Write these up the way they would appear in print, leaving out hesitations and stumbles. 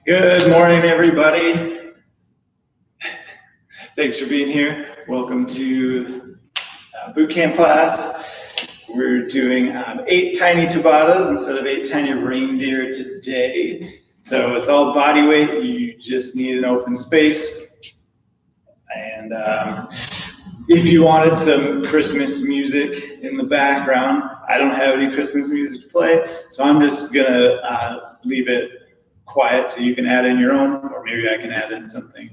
Good morning, everybody. Thanks for being here. Welcome to boot camp class. We're doing 8 tiny Tabatas instead of 8 tiny reindeer today. So it's all body weight. You just need an open space. And if you wanted some Christmas music in the background, I don't have any Christmas music to play, so I'm just gonna leave it quiet so you can add in your own, or maybe I can add in something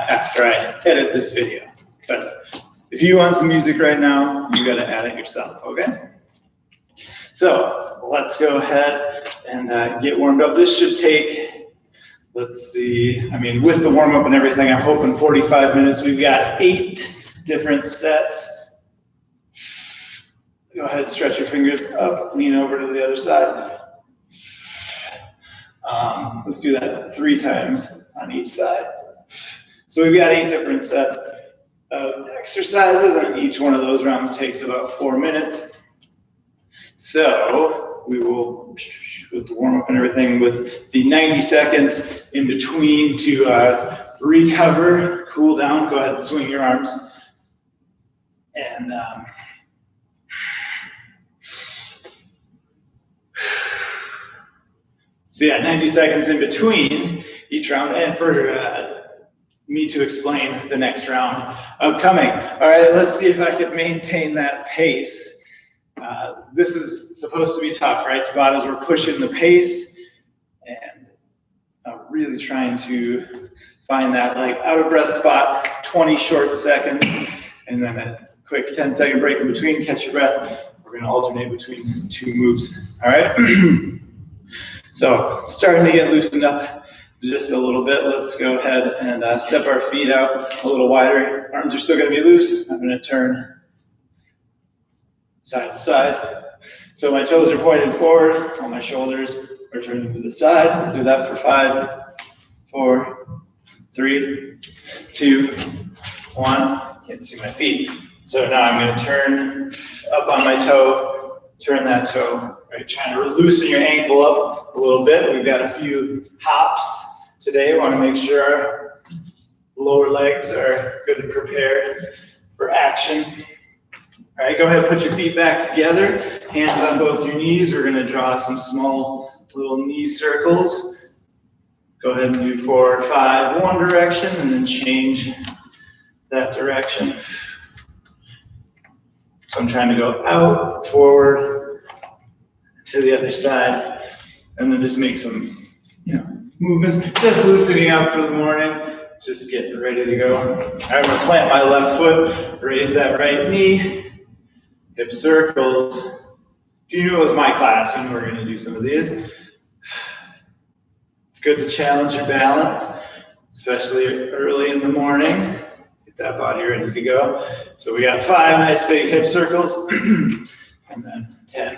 after I edit this video. But if you want some music right now, you gotta add it yourself, okay? So let's go ahead and get warmed up. This should take, let's see, with the warm up and everything, I'm hoping 45 minutes. We've got 8 different sets. Go ahead, stretch your fingers up, lean over to the other side. Let's do that 3 times on each side. So we've got 8 different sets of exercises, and each one of those rounds takes about 4 minutes. So we will, with the warm up and everything, with the 90 seconds in between to recover, cool down. Go ahead and swing your arms. And so yeah, 90 seconds in between each round, and for me to explain the next round upcoming. All right, let's see if I can maintain that pace. This is supposed to be tough, right? Tabatas, we're pushing the pace and really trying to find that like out of breath spot, 20 short seconds, and then a quick 10-second break in between, catch your breath. We're gonna alternate between 2 moves, all right? So starting to get loosened up just a little bit. Let's go ahead and step our feet out a little wider. Arms are still gonna be loose. I'm gonna turn side to side. So my toes are pointed forward, all my shoulders are turning to the side. We'll do that for 5, 4, 3, 2, 1. Can't see my feet. So now I'm gonna turn up on my toe, turn that toe, right? Trying to loosen your ankle up a little bit. We've got a few hops today. We wanna make sure our lower legs are good and prepared for action. All right, go ahead and put your feet back together, hands on both your knees. We're gonna draw some small little knee circles. Go ahead and do 4 or 5 one direction, and then change that direction. So I'm trying to go out, forward, to the other side, and then just make some, movements. Just loosening up for the morning, just getting ready to go. All right, I'm gonna plant my left foot, raise that right knee, hip circles. If you knew it was my class, you know we're gonna do some of these. It's good to challenge your balance, especially early in the morning. Get that body ready to go. So we got 5 nice big hip circles, and then 10.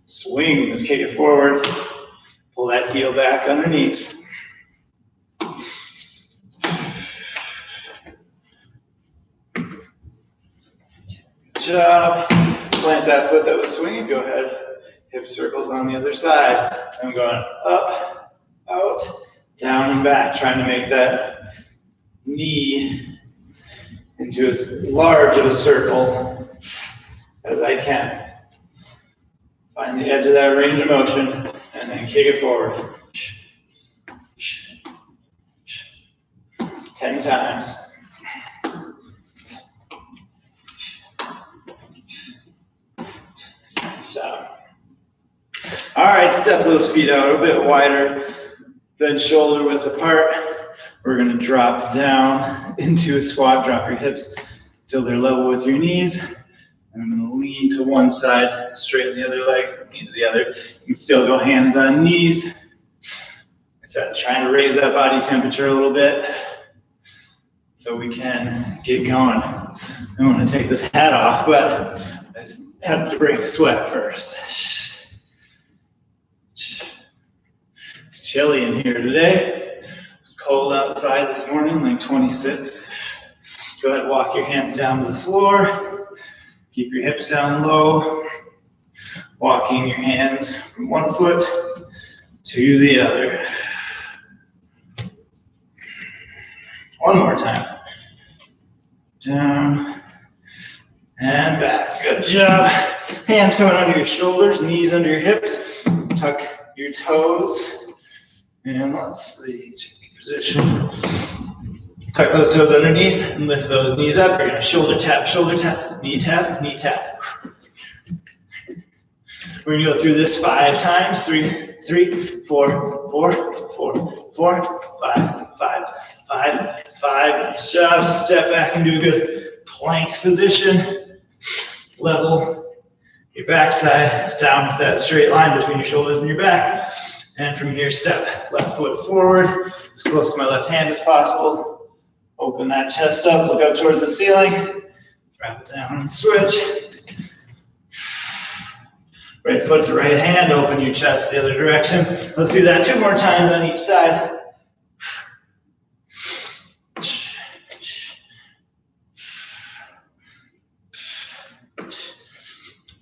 Swing, let's kick it forward. Pull that heel back underneath. Good job. Plant that foot that was swinging. Go ahead. Hip circles on the other side. So I'm going up, out, down, and back, trying to make that knee into as large of a circle as I can. Find the edge of that range of motion, and then kick it forward. 10 times. So, all right, step those feet out a bit wider, then shoulder width apart. We're gonna drop down into a squat, drop your hips till they're level with your knees. And I'm gonna lean to one side, straighten the other leg, lean to the other. You can still go hands on knees. Like I said, trying to raise that body temperature a little bit so we can get going. I want to take this hat off, but I just have to break a sweat first. It's chilly in here today. It was cold outside this morning, like 26. Go ahead, walk your hands down to the floor. Keep your hips down low. Walking your hands from one foot to the other. One more time. Down and back. Good job. Hands coming under your shoulders, knees under your hips. Tuck your toes. And let's see, take position. Tuck those toes underneath and lift those knees up. You're going to shoulder tap, knee tap, knee tap. We're going to go through this 5 times. 3, 3, 4, 4, 4, 4, 5, 5, 5, 5. Nice job. Step back and do a good plank position. Level your backside down with that straight line between your shoulders and your back. And from here, step left foot forward, as close to my left hand as possible. Open that chest up, look up towards the ceiling. Drop it down and switch. Right foot to right hand, open your chest the other direction. Let's do that 2 more times on each side.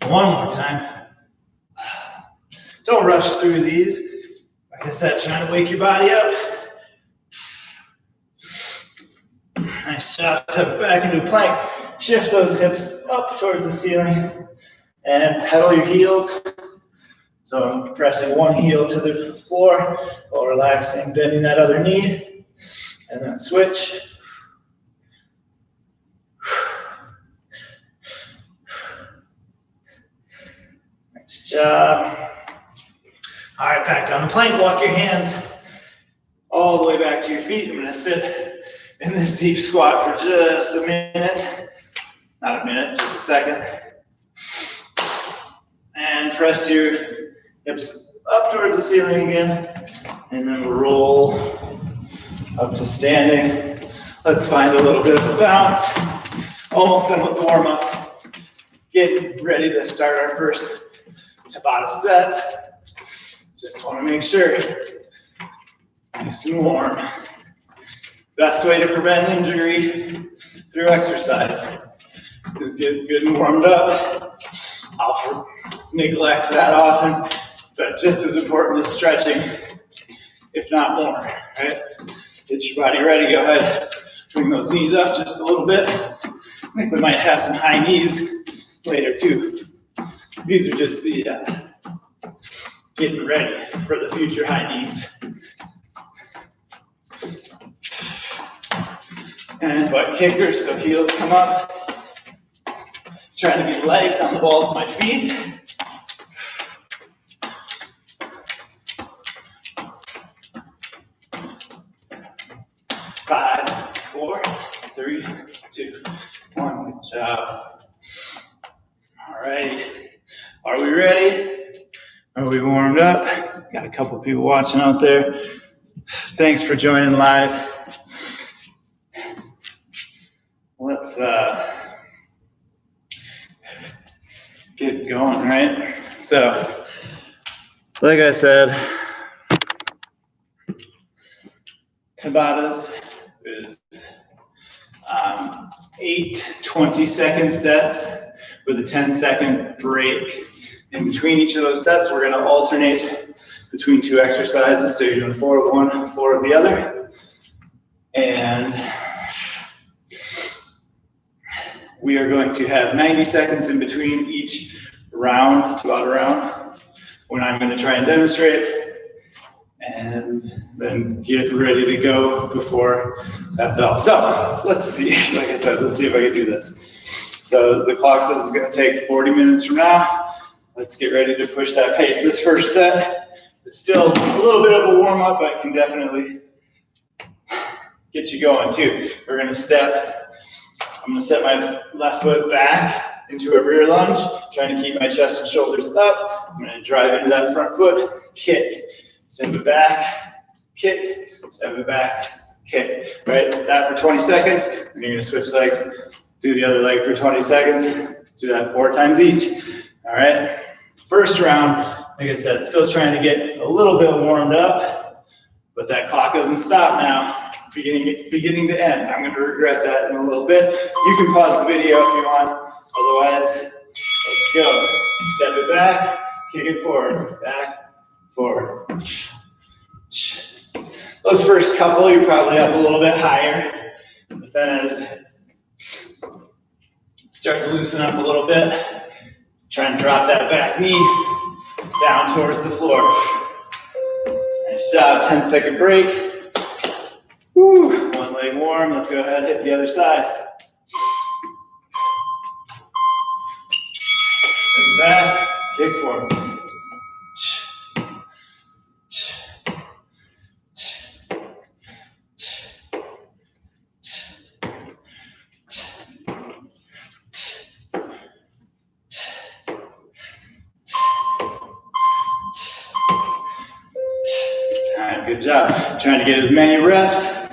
One more time. Don't rush through these. Like I said, trying to wake your body up. Nice job. Step it back into a plank. Shift those hips up towards the ceiling and pedal your heels. So I'm pressing one heel to the floor while relaxing, bending that other knee, and then switch. Nice job. All right, back down the plank. Walk your hands all the way back to your feet. I'm going to sit in this deep squat for just a minute. Not a minute, just a second. And press your hips up towards the ceiling again. And then roll up to standing. Let's find a little bit of a bounce. Almost done with the warm-up. Getting ready to start our first Tabata set. Just want to make sure. Nice and warm. Best way to prevent injury through exercise is get good and warmed up. I'll neglect that often, but just as important as stretching, if not more, right? Get your body ready, go ahead, bring those knees up just a little bit. I think we might have some high knees later too. These are just the getting ready for the future high knees. And butt kickers, so heels come up. Trying to be light on the balls of my feet. 5, 4, 3, 2, 1. Good job. All right. Are we ready? Are we warmed up? Got a couple people watching out there. Thanks for joining live. Let's get going, right? So, like I said, Tabatas is 8 20-second sets with a 10-second break. In between each of those sets, we're going to alternate between 2 exercises. So you're doing 4 of one, 4 of the other. And we are going to have 90 seconds in between each round, Tabata round, when I'm going to try and demonstrate, and then get ready to go before that bell. So let's see, like I said, let's see if I can do this. So the clock says it's going to take 40 minutes from now. Let's get ready to push that pace. This first set is still a little bit of a warm-up, but can definitely get you going too. We're going to step. I'm going to set my left foot back into a rear lunge, trying to keep my chest and shoulders up. I'm going to drive into that front foot, kick, step it back, kick, step it back, kick. Right? That for 20 seconds, and you're going to switch legs, do the other leg for 20 seconds, do that 4 times each. All right? First round, like I said, still trying to get a little bit warmed up, but that clock doesn't stop now. Beginning to end. I'm going to regret that in a little bit. You can pause the video if you want. Otherwise, let's go. Step it back, kick it forward, back, forward. Those first couple, you're probably up a little bit higher. Then as start to loosen up a little bit, try and drop that back knee down towards the floor. Nice job, 10-second break. Woo. One leg warm, let's go ahead and hit the other side. Step back, kick forward. Good job. Trying to get as many reps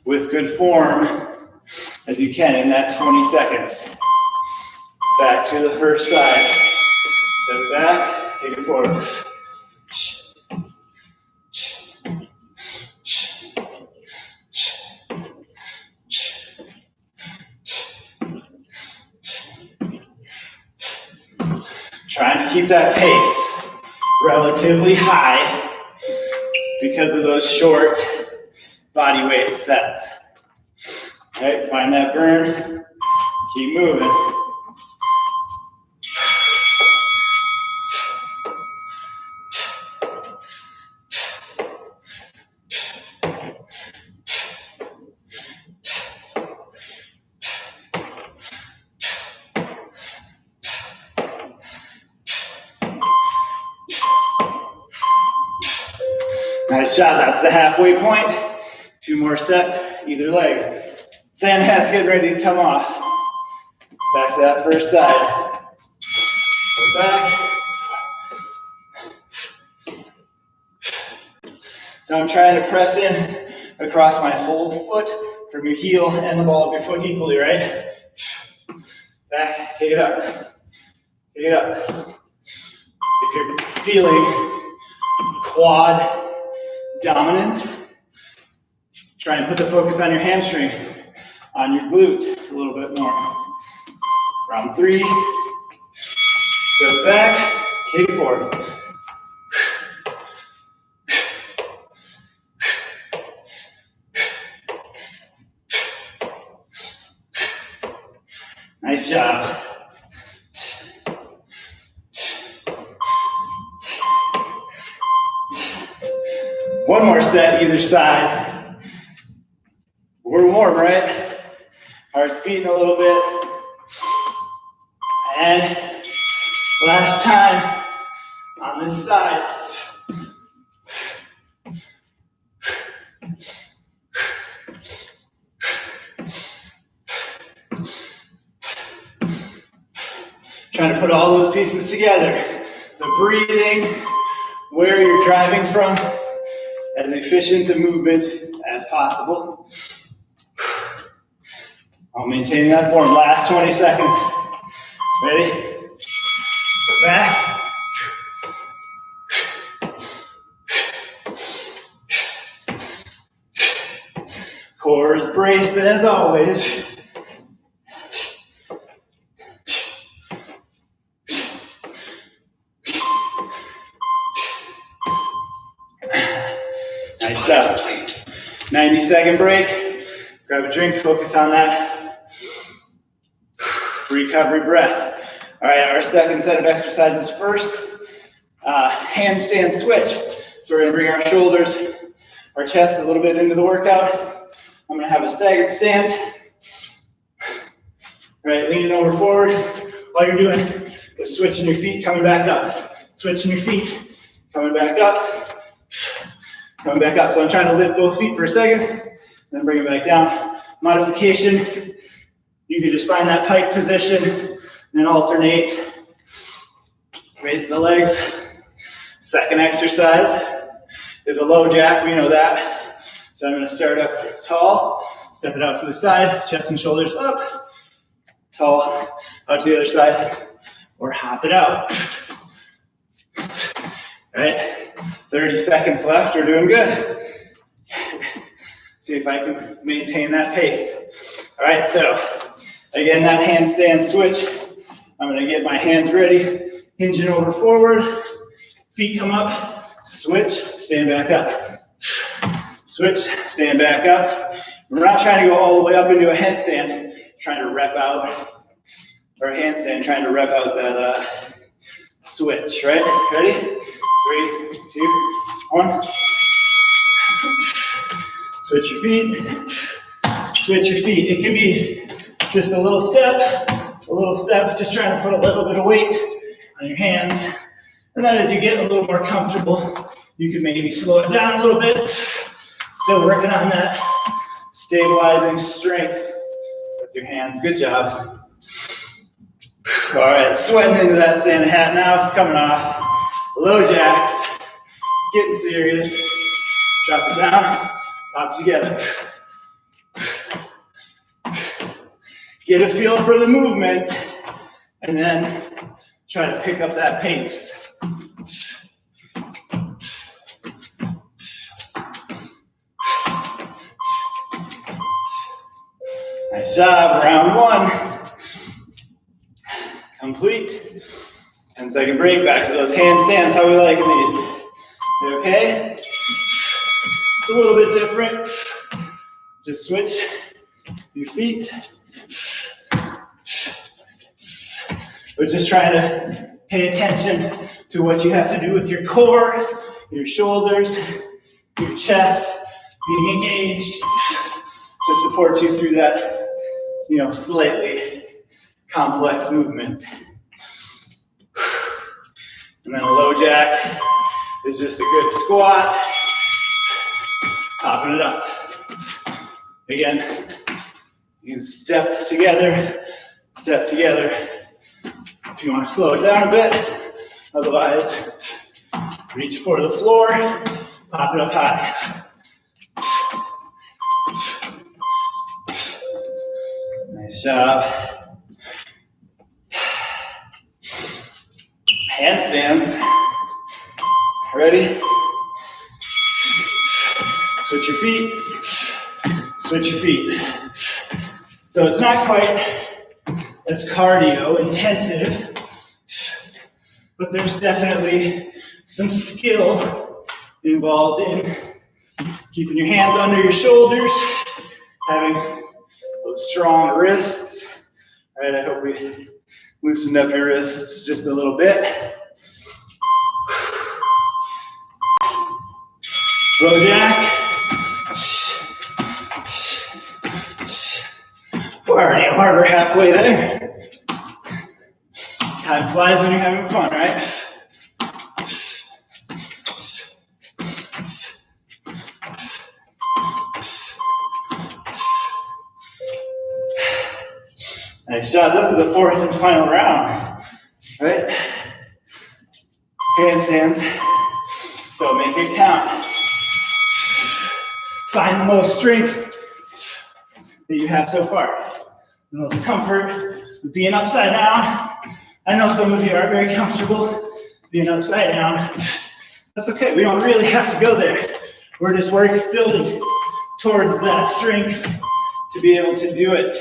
with good form as you can in that 20 seconds. Back to the first side. Step back, kick it forward. Trying to keep that pace relatively high because of those short body weight sets. All right, find that burn, keep moving. Nice job, that's the halfway point. 2 more sets, either leg. Sand hat's getting ready to come off. Back to that first side. Go back. So I'm trying to press in across my whole foot from your heel and the ball of your foot equally, right? Back, kick it up. Kick it up. If you're feeling quad dominant, try and put the focus on your hamstring, on your glute a little bit more. Round 3, step back, kick forward. Nice job. One more set either side. We're warm, right? Heart's beating a little bit. And last time on this side. Trying to put all those pieces together. The breathing, where you're driving from, as efficient a movement as possible. I'll maintain that form. Last 20 seconds. Ready? Go back. Core is braced as always. Nice job. 90-second break. Grab a drink, focus on that recovery breath. All right, our second set of exercises first, handstand switch. So we're gonna bring our shoulders, our chest a little bit into the workout. I'm gonna have a staggered stance. All right, leaning over forward. All you're doing is switching your feet, coming back up. Switching your feet, coming back up. Coming back up. So I'm trying to lift both feet for a second, then bring it back down. Modification, you can just find that pike position and alternate. Raise the legs. Second exercise is a low jack, we know that. So I'm gonna start up tall, step it out to the side, chest and shoulders up, tall, out to the other side, or hop it out. All right, 30 seconds left, we're doing good. See if I can maintain that pace. All right, so again, that handstand switch. I'm gonna get my hands ready, hinging over forward, feet come up, switch, stand back up. Switch, stand back up. We're not trying to go all the way up into a headstand, trying to rep out, or a handstand, trying to rep out that switch, right? Ready? 3, 2, 1. Switch your feet. Switch your feet. It can be just a little step, just trying to put a little bit of weight on your hands. And then as you get a little more comfortable, you can maybe slow it down a little bit. Still working on that stabilizing strength with your hands. Good job. All right, sweating into that Santa hat now. It's coming off. Low jacks. Getting serious. Drop it down. Pop together. Get a feel for the movement, and then try to pick up that pace. Nice job, round 1. Complete. 10-second break, back to those handstands. How are we liking these? You okay? It's a little bit different. Just switch your feet. We're just trying to pay attention to what you have to do with your core, your shoulders, your chest, being engaged to support you through that, slightly complex movement. And then a low jack is just a good squat, popping it up. Again, you can step together. If you want to slow it down a bit, otherwise, reach for the floor, pop it up high. Nice job. Handstands. Ready? Switch your feet. Switch your feet. So it's not quite as cardio intensive, but there's definitely some skill involved in keeping your hands under your shoulders, having those strong wrists. All right, I hope we loosened up your wrists just a little bit. Low jack. We're already over halfway there. Time flies when you're having fun, right? Nice job. This is the 4th and final round, right? Handstands. So make it count. Find the most strength that you have so far. The most comfort with being upside down. I know some of you are very comfortable being upside down. That's okay. We don't really have to go there. We're just building towards that strength to be able to do it.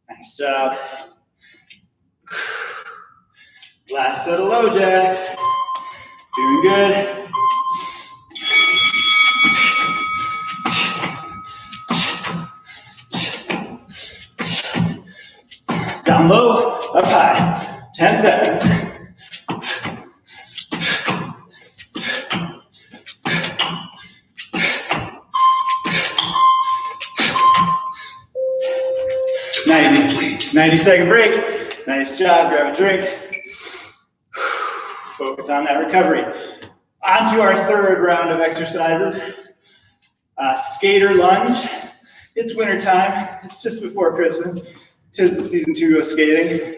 Nice job. Last set of low jacks. Doing good. Down low, up high. 10 seconds. Complete. 90-second break. Nice job. Grab a drink. Focus on that recovery. On to our 3rd round of exercises. Skater lunge. It's winter time. It's just before Christmas. 'Tis the season to go skating.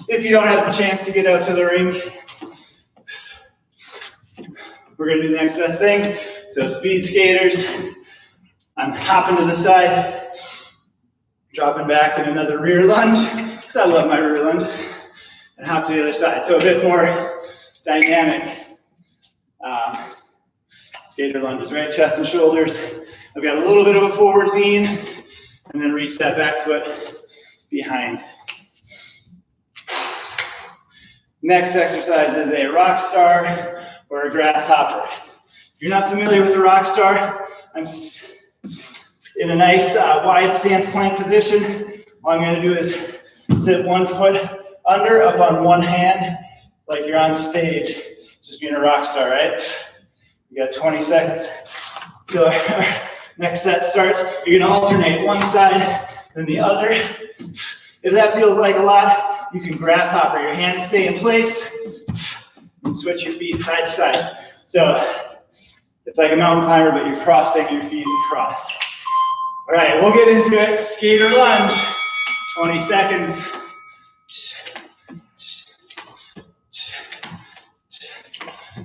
If you don't have the chance to get out to the rink, we're going to do the next best thing. So speed skaters. I'm hopping to the side, dropping back in another rear lunge, because I love my rear lunges, and hop to the other side. So a bit more dynamic skater lunges, right? Chest and shoulders. I've got a little bit of a forward lean, and then reach that back foot behind. Next exercise is a rock star or a grasshopper. If you're not familiar with the rock star, in a nice wide stance plank position. All I'm going to do is sit 1 foot under, up on one hand, like you're on stage, just being a rock star, right? You got 20 seconds till our next set starts. You're going to alternate one side, then the other. If that feels like a lot, you can grasshopper. Your hands stay in place and switch your feet side to side. So it's like a mountain climber, but you're crossing your feet across. All right, we'll get into it. Skater lunge, 20 seconds.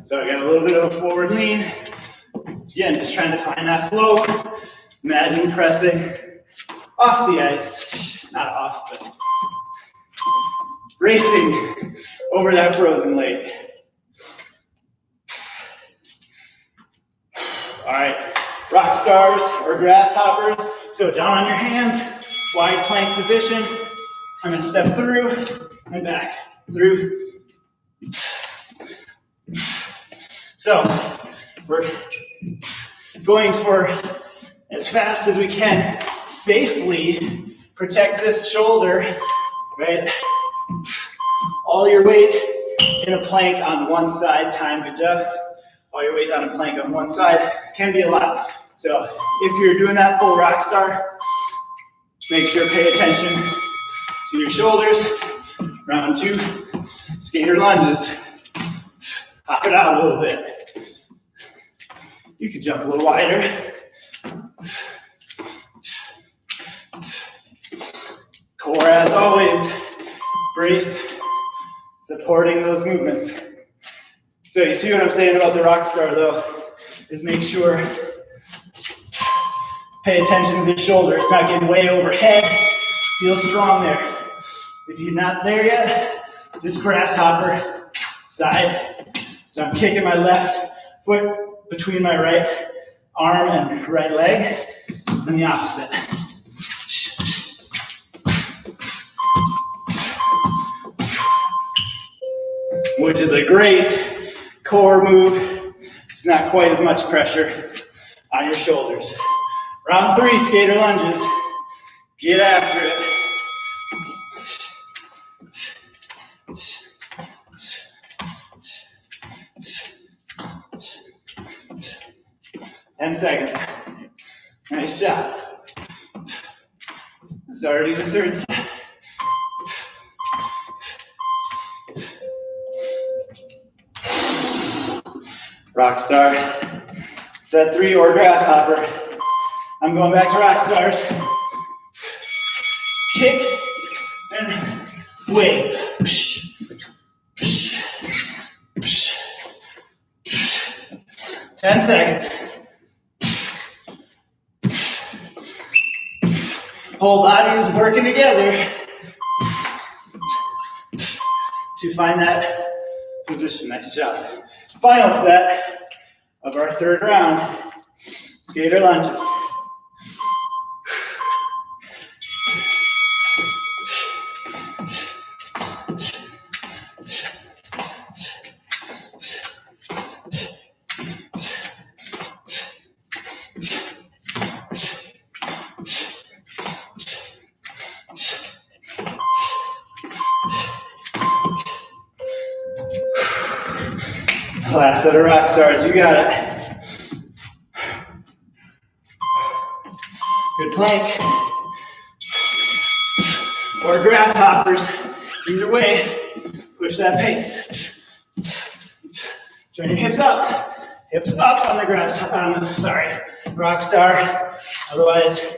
So I got a little bit of a forward lean. Again, just trying to find that flow. Imagine pressing off the ice, not off, but racing over that frozen lake. All right, rock stars or grasshoppers. So down on your hands, wide plank position. I'm going to step through and back, through. So we're going for as fast as we can, safely protect this shoulder, right? All your weight in a plank on one side, time, good job. All your weight on a plank on one side can be a lot. So if you're doing that full rock star, make sure pay attention to your shoulders. Round 2, skater lunges. Hop it out a little bit. You can jump a little wider. Core, as always, braced, supporting those movements. So you see what I'm saying about the rock star, though, is make sure, pay attention to the shoulder. It's not getting way overhead. Feel strong there. If you're not there yet, just grasshopper side. So I'm kicking my left foot between my right arm and right leg, and the opposite. Which is a great core move. It's not quite as much pressure on your shoulders. Round 3, skater lunges. Get after it. Ten seconds. Nice shot. This is already the 3rd set. Rock star. Set 3 or grasshopper. I'm going back to rock stars. Kick and wave. 10 seconds. Whole body is working together to find that position. Nice job. Final set of our 3rd round. Skater lunges. Last set of rock stars, you got it. Good plank. Or grasshoppers. Either way, push that pace. Turn your hips up. Hips up on the rock star. Otherwise,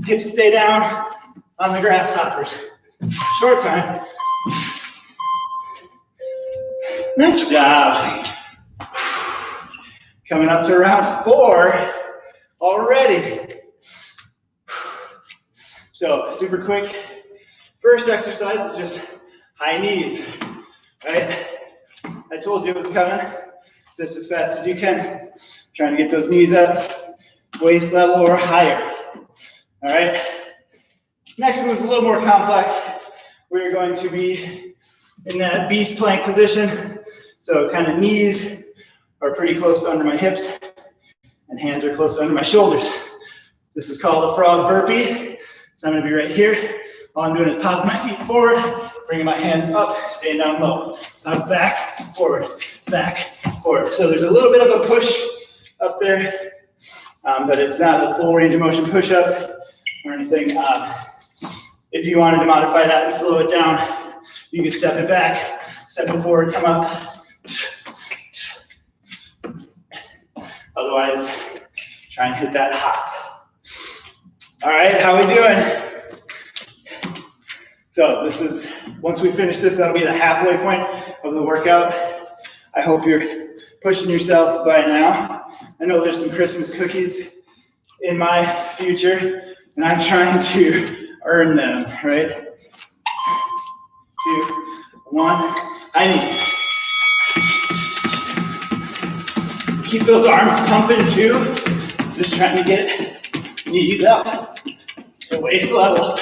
hips stay down on the grasshoppers. Short time. Nice job. Coming up to round 4 already. So super quick. First exercise is just high knees, right? I told you it was coming. Just as fast as you can. Trying to get those knees up, waist level or higher. All right. Next move is a little more complex. We're going to be in that beast plank position. So kind of knees are pretty close to under my hips and hands are close to under my shoulders. This is called a frog burpee. So I'm gonna be right here. All I'm doing is popping my feet forward, bringing my hands up, staying down low. Back, forward, back, forward. So there's a little bit of a push up there, but it's not a full range of motion push-up or anything. If you wanted to modify that and slow it down, you can step it back, step it forward, come up. Otherwise, try and hit that hop. All right, how we doing? So this is, once we finish this, that'll be the halfway point of the workout. I hope you're pushing yourself by now. I know there's some Christmas cookies in my future, and I'm trying to earn them, right? 2, 1, high knees. Keep those arms pumping too. Just trying to get knees up to waist level.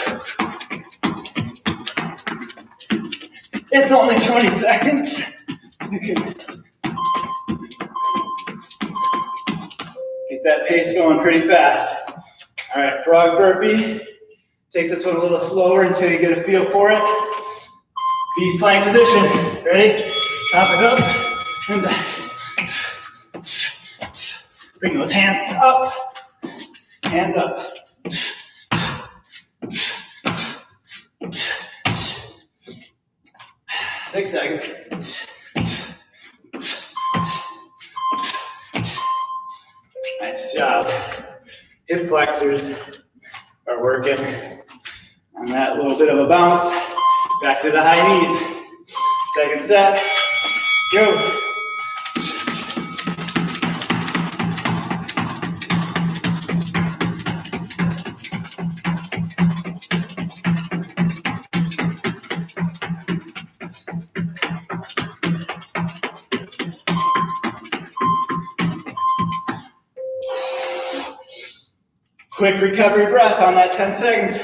It's only 20 seconds. You can get that pace going pretty fast. All right, frog burpee. Take this one a little slower until you get a feel for it. Beast plank position. Ready? Top it up and back. Bring those hands up. Hands up. 6 seconds. Nice job. Hip flexors are working on that little bit of a bounce. Back to the high knees. Second set. Go. Quick recovery breath on that 10 seconds.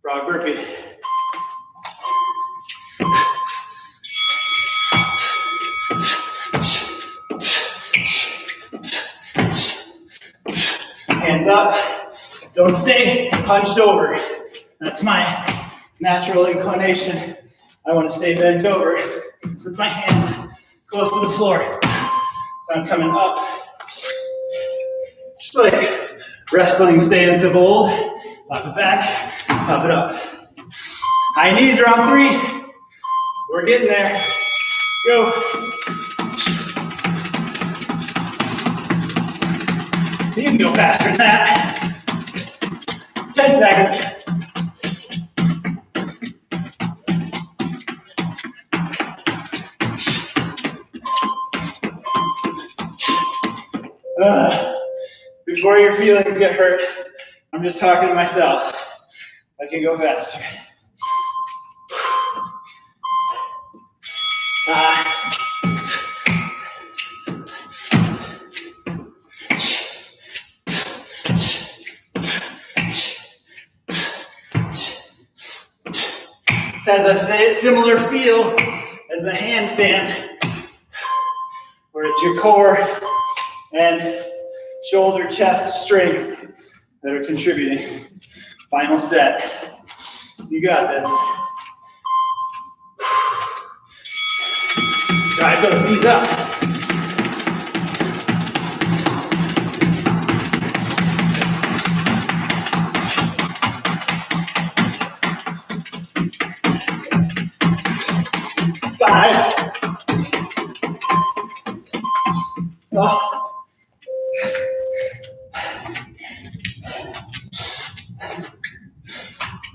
Frog burpee. Hands up. Don't stay hunched over. That's my natural inclination. I want to stay bent over with my hands close to the floor. So I'm coming up. Just like wrestling stance of old. Pop it back, pop it up. High knees are on 3. We're getting there. Go. You can go faster than that. 10 seconds. Before your feelings get hurt, I'm just talking to myself. I can go faster. This has a similar feel as the handstand, where it's your core and shoulder, chest strength that are contributing. Final set. You got this. Drive those knees up. Five. Oh.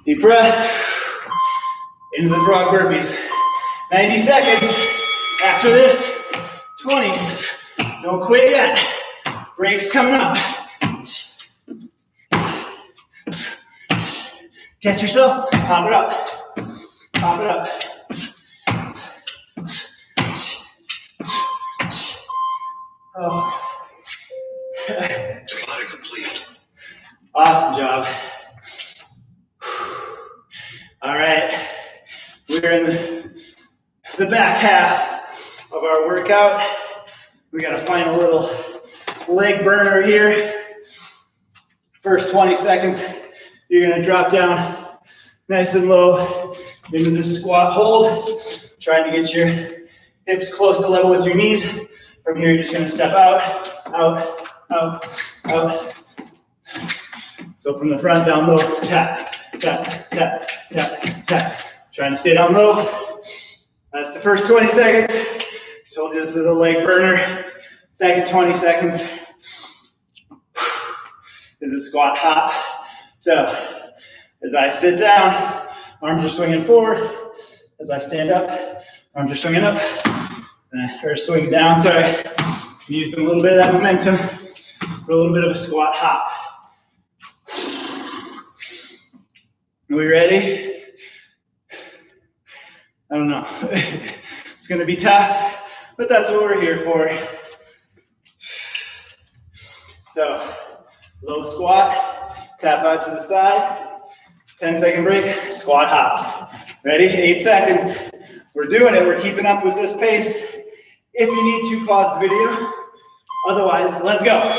Deep breath. Into the frog burpees. 90 seconds. After this, 20. Don't quit yet. Breaks coming up. Catch yourself. Pop it up. Pop it up. Oh. Complete. Awesome job. All right. We're in the back half of our workout. We got to find a little leg burner here. First 20 seconds, you're gonna drop down nice and low into this squat hold, trying to get your hips close to level with your knees. From here, you're just gonna step out, out, out, out. So from the front down low, tap, tap, tap, tap, tap. Trying to stay down low. That's the first 20 seconds. Told you this is a leg burner. Second 20 seconds is a squat hop. So as I sit down, arms are swinging forward. As I stand up, arms are swinging up, or swinging down, sorry. I'm using a little bit of that momentum for a little bit of a squat hop. Are we ready? I don't know. It's gonna be tough, but that's what we're here for. So, low squat, tap out to the side, 10-second break, squat hops. Ready? 8 seconds. We're doing it, we're keeping up with this pace. If you need to, pause the video. Otherwise, let's go.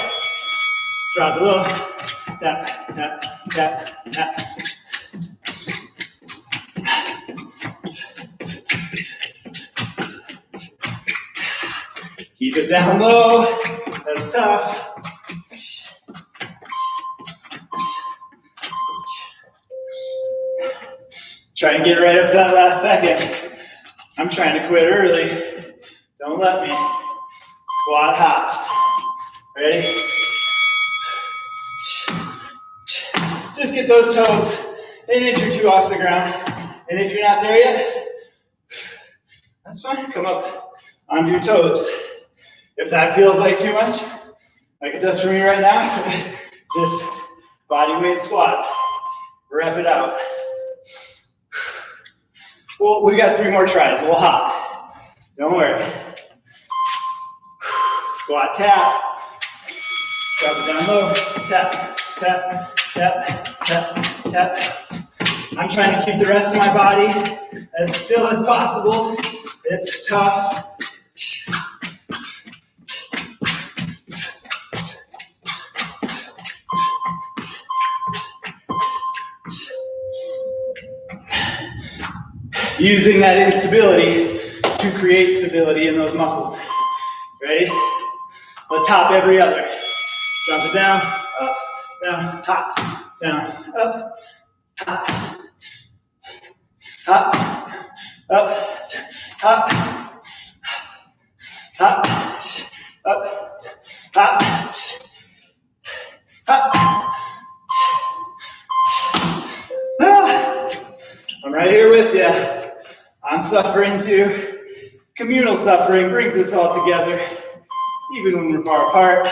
Drop it low, tap, tap, tap, tap. Keep it down low, that's tough. Try and get right up to that last second. I'm trying to quit early. Don't let me. Squat hops. Ready? Just get those toes an inch or two off the ground. And if you're not there yet, that's fine. Come up onto your toes. If that feels like too much, like it does for me right now, just body weight squat. Rep it out. Well, we got 3 more tries. We'll hop. Don't worry. Squat tap. Drop it down low. Tap, tap, tap, tap, tap. I'm trying to keep the rest of my body as still as possible. It's tough. Using that instability to create stability in those muscles. Ready? Let's hop every other. Drop it down, up, down, hop, down, up, hop, hop, up, hop, hop, up, hop, hop. I'm right here with you. I'm suffering too. Communal suffering brings us all together, even when we're far apart.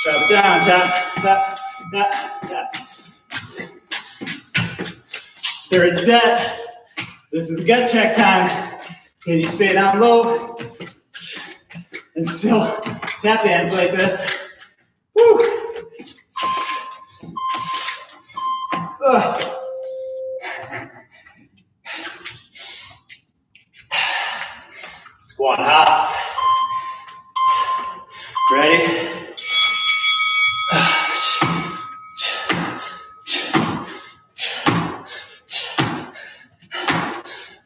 Drop it down, tap, tap, tap, tap. Third set. This is gut check time. Can you stay down low and still tap dance like this? Woo! Ugh. Squat hops. Ready?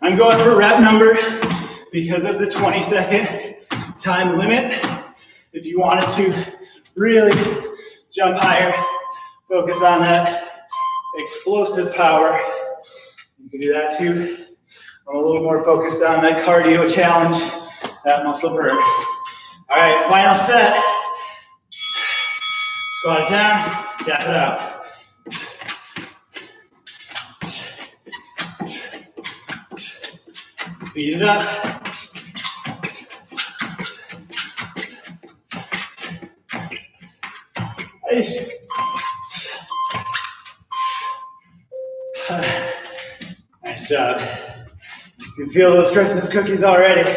I'm going for rep number because of the 20-second time limit. If you wanted to really jump higher, focus on that explosive power, you can do that too. I'm a little more focused on that cardio challenge, that muscle burn. All right, final set. Squat it down, step it out. Speed it up. Nice. Nice job. You can feel those Christmas cookies already.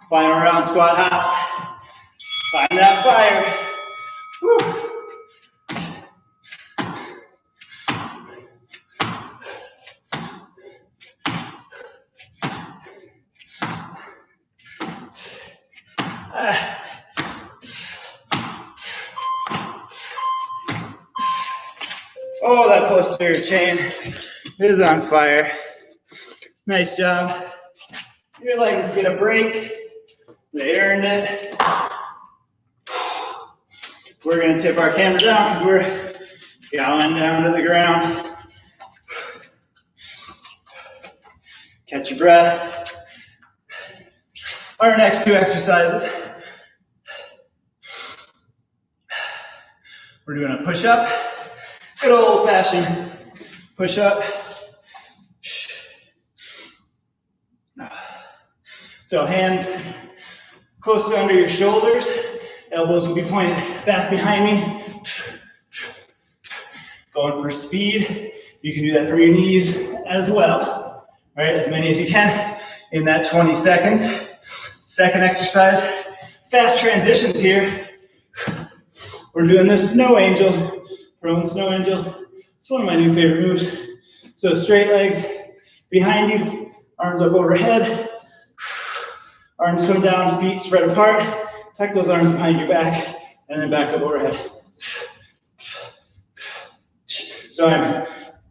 Final round squat hops. Find that fire. Woo. Oh, that posterior chain is on fire. Nice job. Your legs get a break. They earned it. We're going to tip our camera down because we're going down to the ground. Catch your breath. Our next two exercises, we're doing a push-up. Good old-fashioned push-up. So hands close to under your shoulders. Elbows will be pointed back behind me. Going for speed. You can do that from your knees as well. All right, as many as you can in that 20 seconds. Second exercise, fast transitions here. We're doing the snow angel, prone snow angel. It's one of my new favorite moves. So straight legs behind you, arms up overhead. Arms come down, feet spread apart. Tuck those arms behind your back, and then back up overhead. So I'm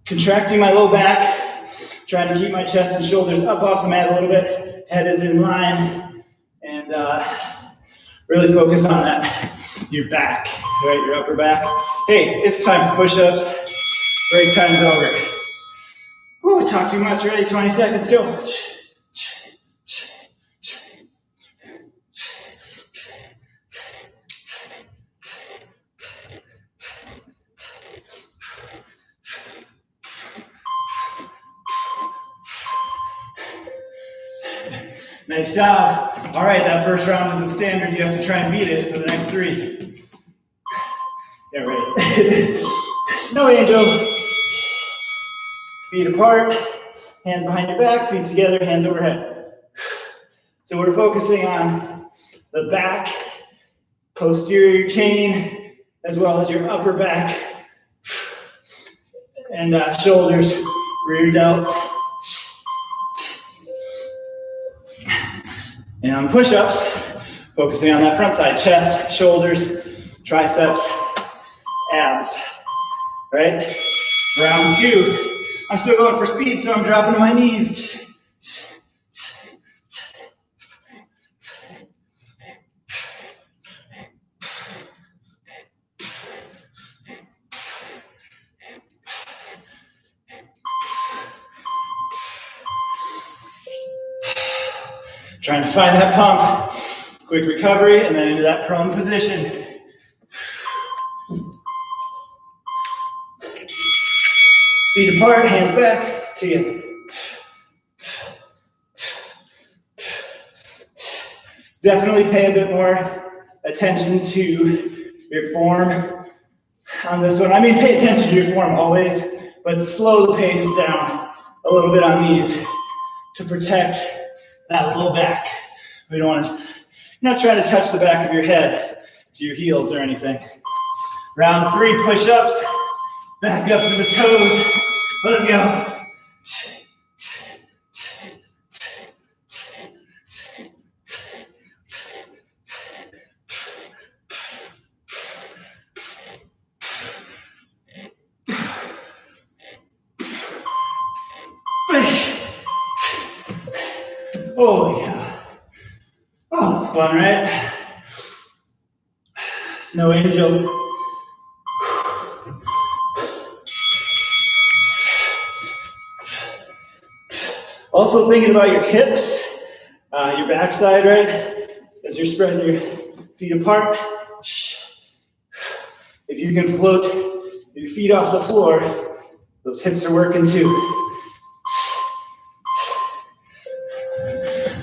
contracting my low back, trying to keep my chest and shoulders up off the mat a little bit. Head is in line, and really focus on that. Your back, right? Your upper back. Hey, it's time for push-ups. Break time's over. Whew, talk too much. Ready? 20 seconds. Go. Nice job. All right, that first round is the standard. You have to try and beat it for the next three. Yeah, right. Snow angel. Feet apart, hands behind your back, feet together, hands overhead. So we're focusing on the back, posterior chain, as well as your upper back and shoulders, rear delts. And on push-ups, focusing on that front side, chest, shoulders, triceps, abs, right? Round two. I'm still going for speed, so I'm dropping to my knees. Trying to find that pump. Quick recovery, and then into that prone position. Feet apart, hands back, together. Definitely pay a bit more attention to your form on this one. I mean, pay attention to your form always, but slow the pace down a little bit on these to protect that low back. We don't want to, you're not trying to touch the back of your head to your heels or anything. Round three, push-ups, back up to the toes. Let's go. Holy cow. Oh, that's fun, right? Snow angel. Also thinking about your hips, your backside, right? As you're spreading your feet apart. If you can float your feet off the floor, those hips are working too.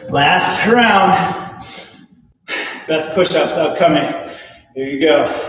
Last round. Best push-ups upcoming. Here you go.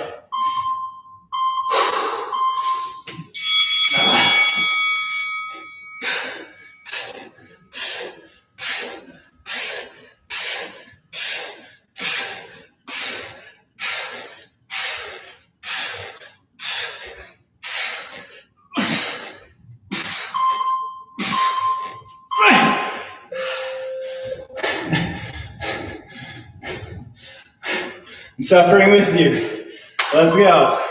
I'm suffering with you. Let's go.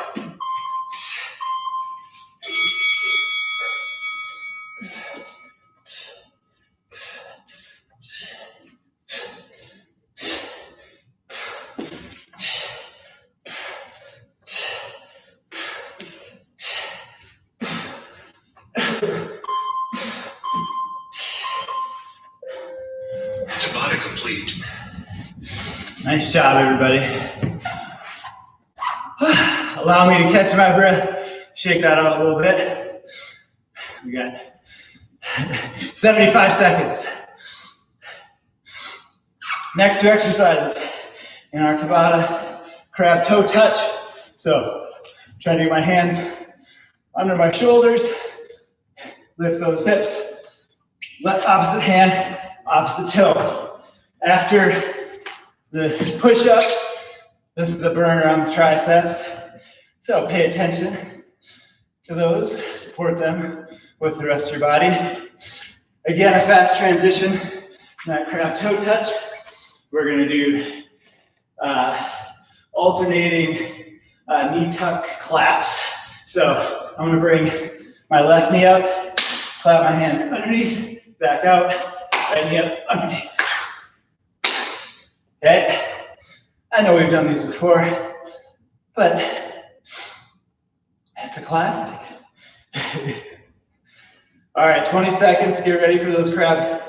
Nice job, everybody. Allow me to catch my breath, shake that out a little bit. We got 75 seconds. Next two exercises in our Tabata crab toe touch. So trying to get my hands under my shoulders, lift those hips, left opposite hand, opposite toe. After the push-ups, this is a burner on the triceps. So pay attention to those, support them with the rest of your body. Again, a fast transition, that crab toe touch. We're gonna do alternating knee tuck claps. So I'm gonna bring my left knee up, clap my hands underneath, back out, right knee up, underneath. Okay, I know we've done these before, but it's a classic. All right, 20 seconds, get ready for those crab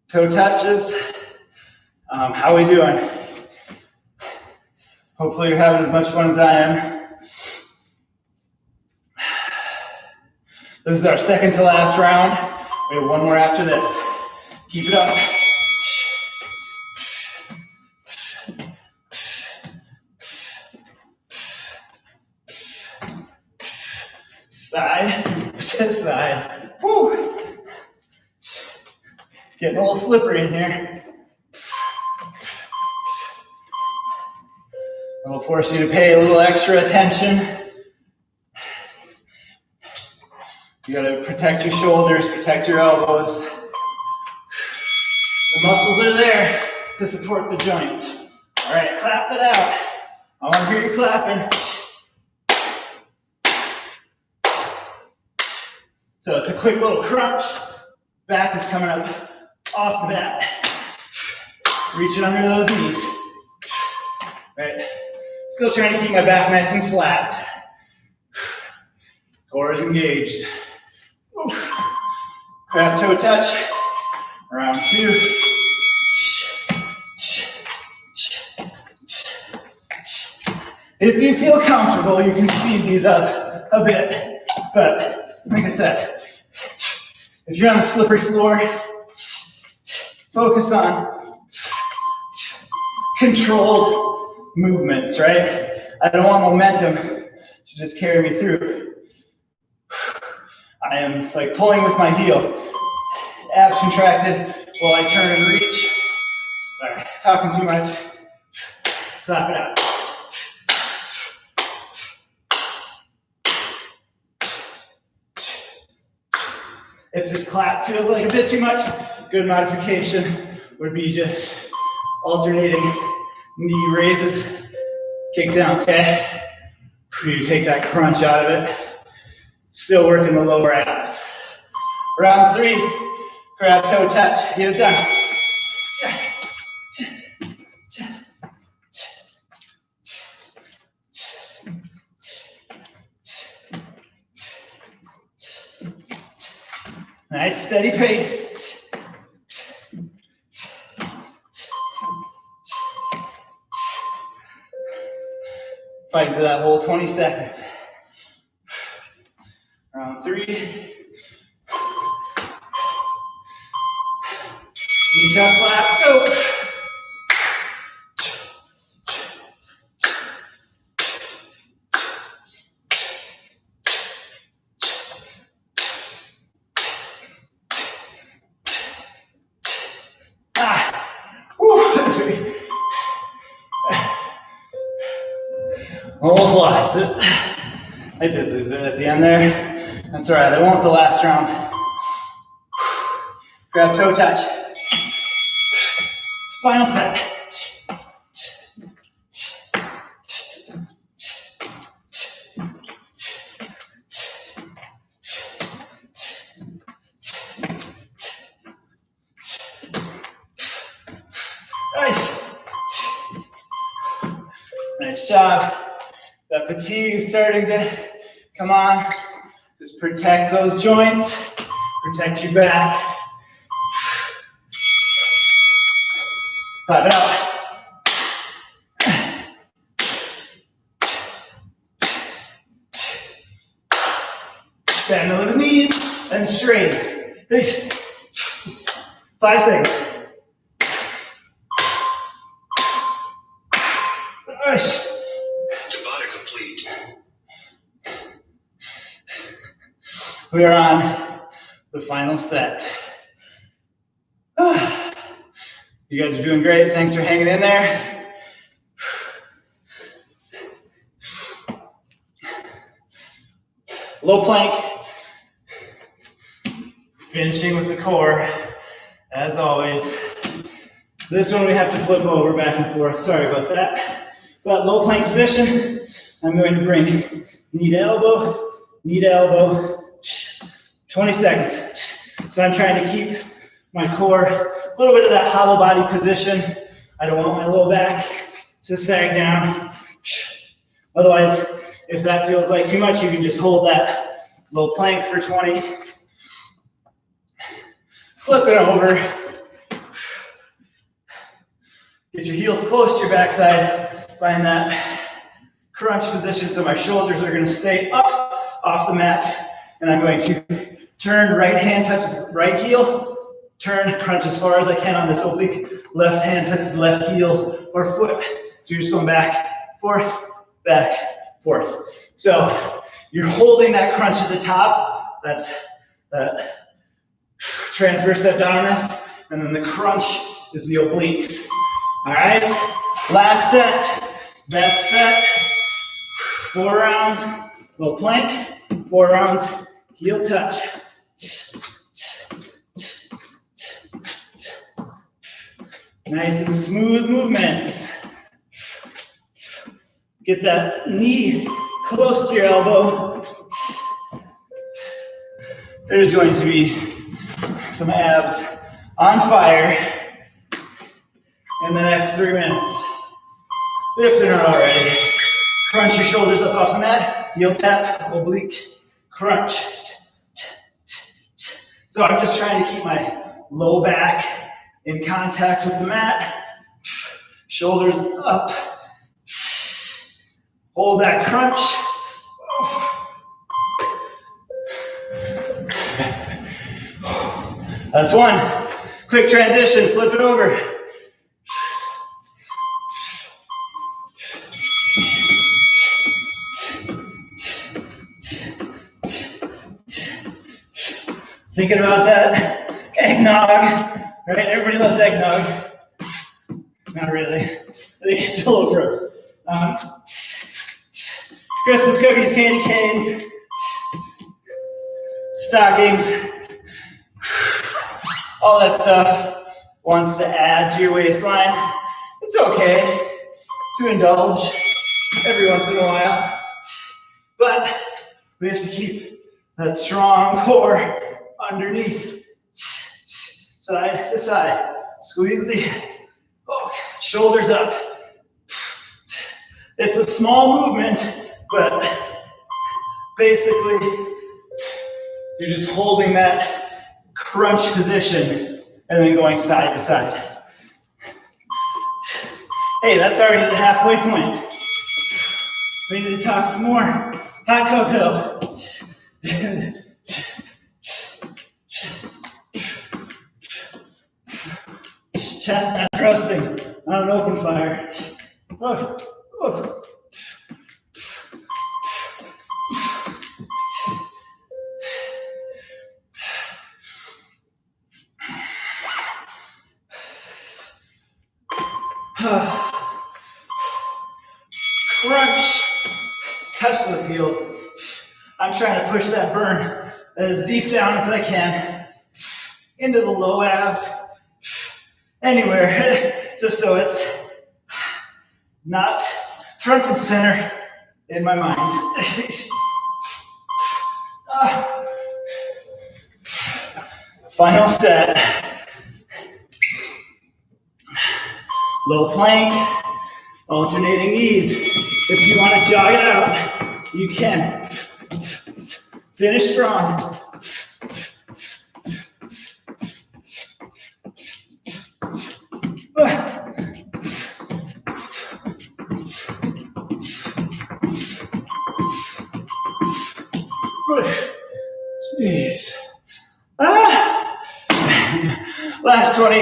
toe touches. How are we doing? Hopefully you're having as much fun as I am. This is our second to last round. We have one more after this. Keep it up. Side to side. Woo! Getting a little slippery in here. It'll force you to pay a little extra attention. You gotta protect your shoulders, protect your elbows. The muscles are there to support the joints. All right, clap it out. I want to hear you clapping. So it's a quick little crunch. Back is coming up off the bat. Reaching under those knees. Right. Still trying to keep my back nice and flat. Core is engaged. Crab toe touch. Round two. If you feel comfortable, you can speed these up a bit. But like I said, if you're on a slippery floor, focus on controlled movements, right? I don't want momentum to just carry me through. I am like pulling with my heel. Abs contracted while I turn and reach. Sorry, talking too much. Clap it out. If this clap feels like a bit too much, good modification would be just alternating knee raises, kick downs, okay? You take that crunch out of it. Still working the lower abs. Round three, crab toe touch, get it done. Nice steady pace. Fighting for that whole 20 seconds. Round three. Knee tuck clap, go. Almost lost it. I did lose it at the end there. That's all right, I won't the last round. Grab toe touch. Final set. Nice. Nice job. That fatigue is starting to come on. Just protect those joints. Protect your back. Clap it out. Bend those knees and straighten. 5 seconds. Tabata complete. We are on the final set. You guys are doing great. Thanks for hanging in there. Low plank. Finishing with the core, as always. This one we have to flip over back and forth. Sorry about that. But low plank position, I'm going to bring knee to elbow, 20 seconds. So I'm trying to keep my core, a little bit of that hollow body position. I don't want my low back to sag down. Otherwise, if that feels like too much, you can just hold that low plank for 20. Flip it over. Get your heels close to your backside. Find that crunch position so my shoulders are going to stay up off the mat. And I'm going to turn, right hand touches right heel. Turn, crunch as far as I can on this oblique. Left hand touches left heel or foot. So you're just going back, forth, back, forth. So you're holding that crunch at the top. That's that transverse abdominis, and then the crunch is the obliques. All right, last set, best set. 4 rounds, low plank, 4 rounds, heel touch. Nice and smooth movements. Get that knee close to your elbow. There's going to be some abs on fire in the next 3 minutes. If they're not already. Crunch your shoulders up off the mat, heel tap, oblique, crunch. So I'm just trying to keep my low back in contact with the mat, shoulders up. Hold that crunch. That's one. Quick transition, flip it over. Thinking about that eggnog, right? Everybody loves eggnog. Not really. I think it's a little gross. Christmas cookies, candy canes, stockings, all that stuff wants to add to your waistline. It's okay to indulge every once in a while, but we have to keep that strong core underneath. Side to side, squeeze the hands. Oh, shoulders up. It's a small movement, but basically you're just holding that crunch position and then going side to side. Hey, that's already the halfway point. We need to talk some more. Hot cocoa. Chestnuts roasting on an open fire. Oh, oh. Crunch. Touch those heels. I'm trying to push that burn as deep down as I can into the low abs. Anywhere, just so it's not front and center in my mind. Final set. Low plank, alternating knees. If you want to jog it out, you can. Finish strong. 20.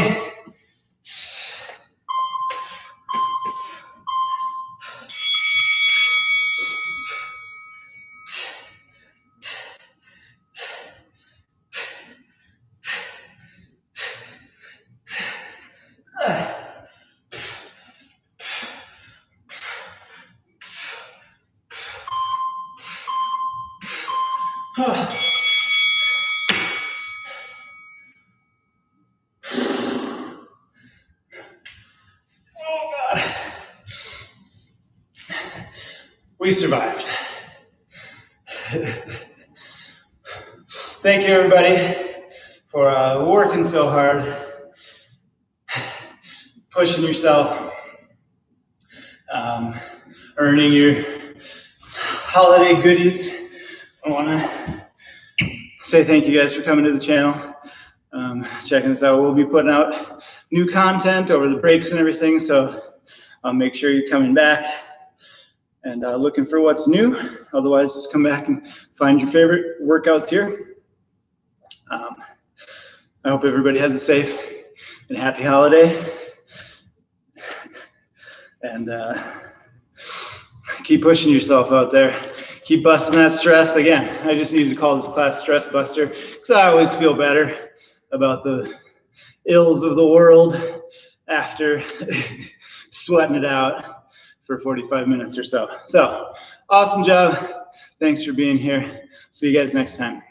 Oh God. We survived. Thank you, everybody, for working so hard, pushing yourself, earning your holiday goodies. I want to say thank you guys for coming to the channel, checking us out. We'll be putting out new content over the breaks and everything, so make sure you're coming back and looking for what's new. Otherwise, just come back and find your favorite workouts here. I hope everybody has a safe and happy holiday. And keep pushing yourself out there. Keep busting that stress. Again, I just needed to call this class Stress Buster because I always feel better about the ills of the world after sweating it out for 45 minutes or so. So, awesome job. Thanks for being here. See you guys next time.